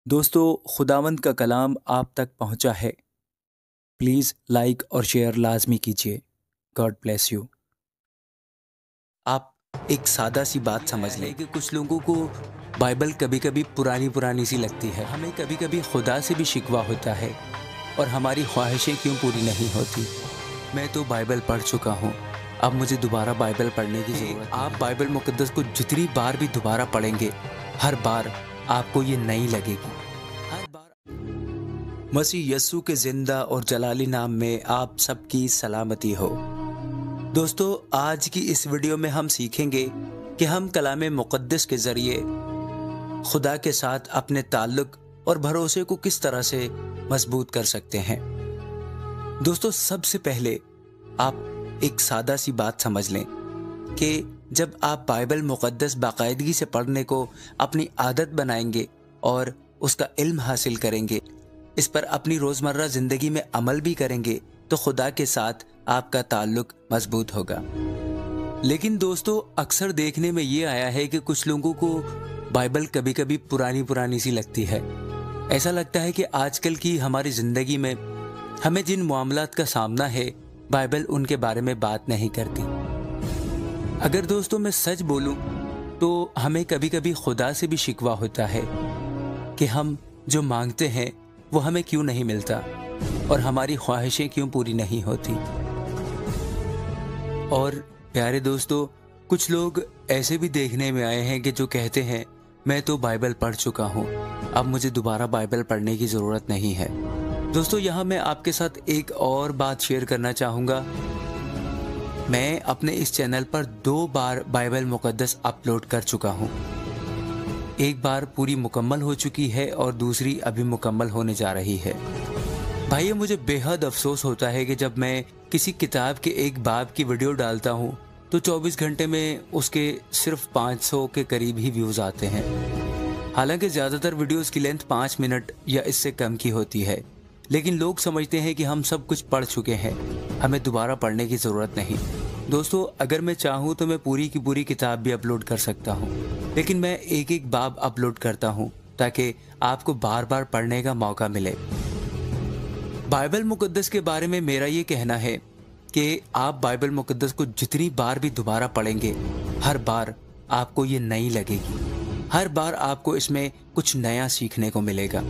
दोस्तों, खुदावंद का कलाम आप तक पहुंचा है। प्लीज़ लाइक और शेयर लाजमी कीजिए। God bless you. आप एक सादा सी बात समझ लें कि कुछ लोगों को बाइबल कभी कभी पुरानी पुरानी सी लगती है। हमें कभी कभी खुदा से भी शिकवा होता है और हमारी ख्वाहिशें क्यों पूरी नहीं होती। मैं तो बाइबल पढ़ चुका हूँ, अब मुझे दोबारा बाइबल पढ़ने की ज़रूरत है। आप बाइबल मुकद्दस को जितनी बार भी दोबारा पढ़ेंगे, हर बार आपको ये नई लगेगी। हर बार मसीह यस्सु के जिंदा और जलाली नाम में आप सबकी सलामती हो। दोस्तों, आज की इस वीडियो में हम सीखेंगे कि हम कलाम मुक़द्दस के ज़रिए खुदा के साथ अपने ताल्लुक़ और भरोसे को किस तरह से मजबूत कर सकते हैं। दोस्तों, सबसे पहले आप एक सादा सी बात समझ लें कि जब आप बाइबल मुक़द्दस बाकायदगी से पढ़ने को अपनी आदत बनाएंगे और उसका इल्म हासिल करेंगे, इस पर अपनी रोज़मर्रा ज़िंदगी में अमल भी करेंगे, तो खुदा के साथ आपका ताल्लुक़ मजबूत होगा। लेकिन दोस्तों, अक्सर देखने में ये आया है कि कुछ लोगों को बाइबल कभी कभी पुरानी पुरानी सी लगती है। ऐसा लगता है कि आजकल की हमारी ज़िंदगी में हमें जिन मामलात का सामना है, बाइबल उनके बारे में बात नहीं करती। अगर दोस्तों मैं सच बोलूं तो हमें कभी कभी खुदा से भी शिकवा होता है कि हम जो मांगते हैं वो हमें क्यों नहीं मिलता और हमारी ख्वाहिशें क्यों पूरी नहीं होती। और प्यारे दोस्तों, कुछ लोग ऐसे भी देखने में आए हैं कि जो कहते हैं मैं तो बाइबल पढ़ चुका हूँ, अब मुझे दोबारा बाइबल पढ़ने की ज़रूरत नहीं है। दोस्तों, यहाँ मैं आपके साथ एक और बात शेयर करना चाहूँगा। मैं अपने इस चैनल पर 2 बार बाइबल मुक़द्दस अपलोड कर चुका हूँ। एक बार पूरी मुकम्मल हो चुकी है और दूसरी अभी मुकम्मल होने जा रही है। भाई, मुझे बेहद अफसोस होता है कि जब मैं किसी किताब के एक बाब की वीडियो डालता हूँ तो 24 घंटे में उसके सिर्फ 500 के करीब ही व्यूज़ आते हैं। हालांकि ज़्यादातर वीडियोस की लेंथ 5 मिनट या इससे कम की होती है, लेकिन लोग समझते हैं कि हम सब कुछ पढ़ चुके हैं, हमें दोबारा पढ़ने की ज़रूरत नहीं। दोस्तों, अगर मैं चाहूँ तो मैं पूरी की पूरी किताब भी अपलोड कर सकता हूँ, लेकिन मैं एक एक बाब अपलोड करता हूँ ताकि आपको बार बार पढ़ने का मौका मिले। बाइबल मुक़द्दस के बारे में मेरा ये कहना है कि आप बाइबल मुक़द्दस को जितनी बार भी दोबारा पढ़ेंगे, हर बार आपको ये नई लगेगी। हर बार आपको इसमें कुछ नया सीखने को मिलेगा।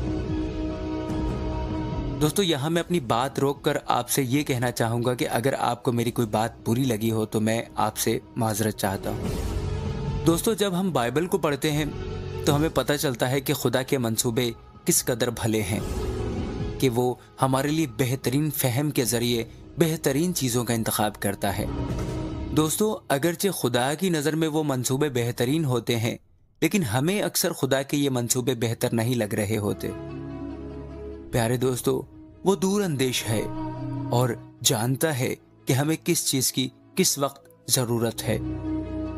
दोस्तों, यहाँ मैं अपनी बात रोककर आपसे ये कहना चाहूँगा कि अगर आपको मेरी कोई बात बुरी लगी हो तो मैं आपसे माज़रत चाहता हूँ। दोस्तों, जब हम बाइबल को पढ़ते हैं तो हमें पता चलता है कि खुदा के मंसूबे किस कदर भले हैं कि वो हमारे लिए बेहतरीन फ़हम के ज़रिए बेहतरीन चीज़ों का इंतखाब करता है। दोस्तों, अगरचे खुदा की नज़र में वो मंसूबे बेहतरीन होते हैं, लेकिन हमें अक्सर खुदा के ये मंसूबे बेहतर नहीं लग रहे होते। प्यारे दोस्तों, वो दूर अंदेश है और जानता है कि हमें किस चीज़ की किस वक्त ज़रूरत है।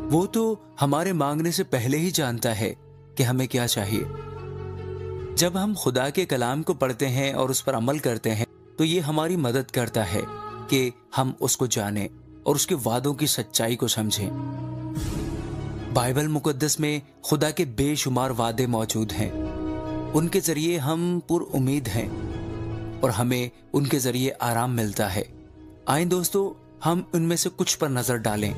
वो तो हमारे मांगने से पहले ही जानता है कि हमें क्या चाहिए। जब हम खुदा के कलाम को पढ़ते हैं और उस पर अमल करते हैं तो ये हमारी मदद करता है कि हम उसको जानें और उसके वादों की सच्चाई को समझें। बाइबल मुक़द्दस में खुदा के बेशुमार वादे मौजूद हैं। उनके ज़रिए हम पुरउम्मीद हैं और हमें उनके ज़रिए आराम मिलता है। आइए दोस्तों, हम उनमें से कुछ पर नज़र डालें।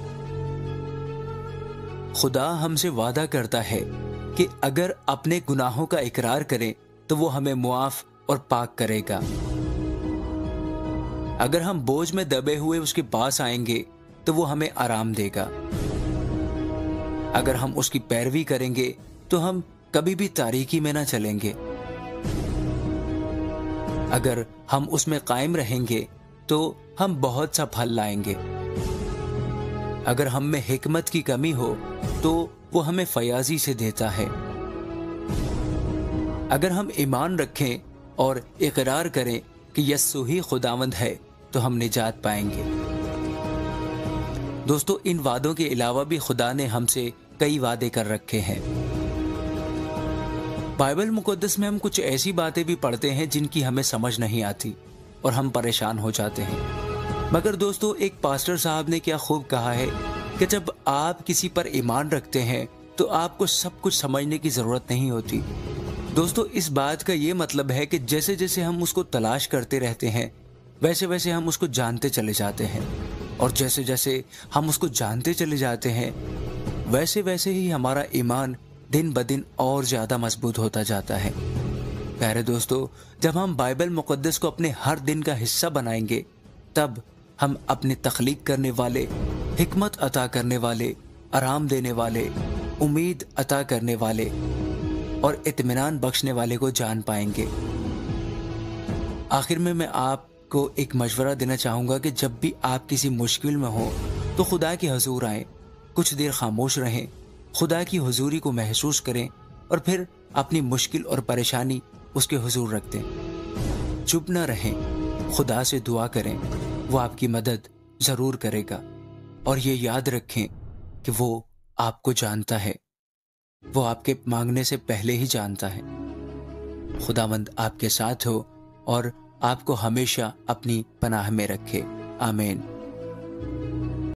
खुदा हमसे वादा करता है कि अगर अपने गुनाहों का इकरार करें तो वो हमें मुआफ़ और पाक करेगा। अगर हम बोझ में दबे हुए उसके पास आएंगे तो वो हमें आराम देगा। अगर हम उसकी पैरवी करेंगे तो हम कभी भी तारीकी में ना चलेंगे। अगर हम उसमें कायम रहेंगे तो हम बहुत सा फल लाएंगे। अगर हम में हिकमत की कमी हो तो वो हमें फयाजी से देता है। अगर हम ईमान रखें और इकरार करें कि यस्सु ही खुदावंद है तो हम निजात पाएंगे। दोस्तों, इन वादों के अलावा भी खुदा ने हमसे कई वादे कर रखे हैं। बाइबल मुक़द्दस में हम कुछ ऐसी बातें भी पढ़ते हैं जिनकी हमें समझ नहीं आती और हम परेशान हो जाते हैं। मगर दोस्तों, एक पास्टर साहब ने क्या खूब कहा है कि जब आप किसी पर ईमान रखते हैं तो आपको सब कुछ समझने की ज़रूरत नहीं होती। दोस्तों, इस बात का ये मतलब है कि जैसे जैसे हम उसको तलाश करते रहते हैं, वैसे वैसे हम उसको जानते चले जाते हैं, और जैसे जैसे हम उसको जानते चले जाते हैं, वैसे वैसे ही हमारा ईमान दिन ब दिन और ज़्यादा मजबूत होता जाता है। प्यारे दोस्तों, जब हम बाइबल मुक़द्दस को अपने हर दिन का हिस्सा बनाएंगे, तब हम अपने तख्लीक करने वाले, हिकमत अता करने वाले, आराम देने वाले, उम्मीद अता करने वाले और इत्मीनान बख्शने वाले को जान पाएंगे। आखिर में मैं आपको एक मशवरा देना चाहूँगा कि जब भी आप किसी मुश्किल में हो तो खुदा के हुजूर आएँ, कुछ देर खामोश रहें, खुदा की हुजूरी को महसूस करें और फिर अपनी मुश्किल और परेशानी उसके हुजूर रख दें। चुप न रहें, खुदा से दुआ करें, वो आपकी मदद ज़रूर करेगा। और ये याद रखें कि वो आपको जानता है, वो आपके मांगने से पहले ही जानता है। खुदावंद आपके साथ हो और आपको हमेशा अपनी पनाह में रखे। आमीन।